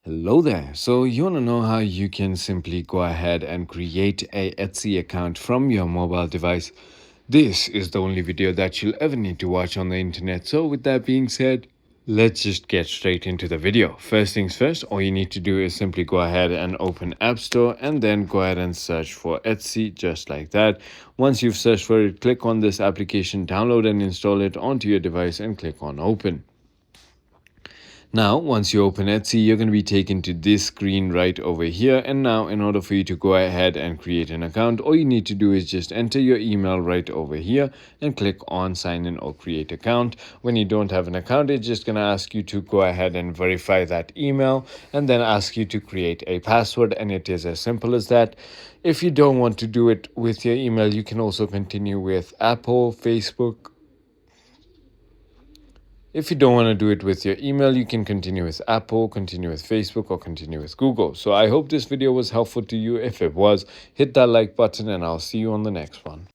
Hello there. So you want to know how you can simply go ahead and create a Etsy account from your mobile device? This is the only video that you'll ever need to watch on the internet. So with that being said, let's just get straight into the video. First things first, all you need to do is simply go ahead and open App Store and then go ahead and search for Etsy just like that. Once you've searched for it, click on this application, download and install it onto your device and click on open. Now, once you open Etsy, you're going to be taken to this screen right over here. And now, in order for you to go ahead and create an account, all you need to do is just enter your email right over here and click on sign in or create account. When you don't have an account, it's just going to ask you to go ahead and verify that email and then ask you to create a password. And it is as simple as that. If you don't want to do it with your email, you can also continue with Apple, Facebook. If you don't want to do it with your email, you can continue with Apple, continue with Facebook, or continue with Google. So I hope this video was helpful to you. If it was, hit that like button and I'll see you on the next one.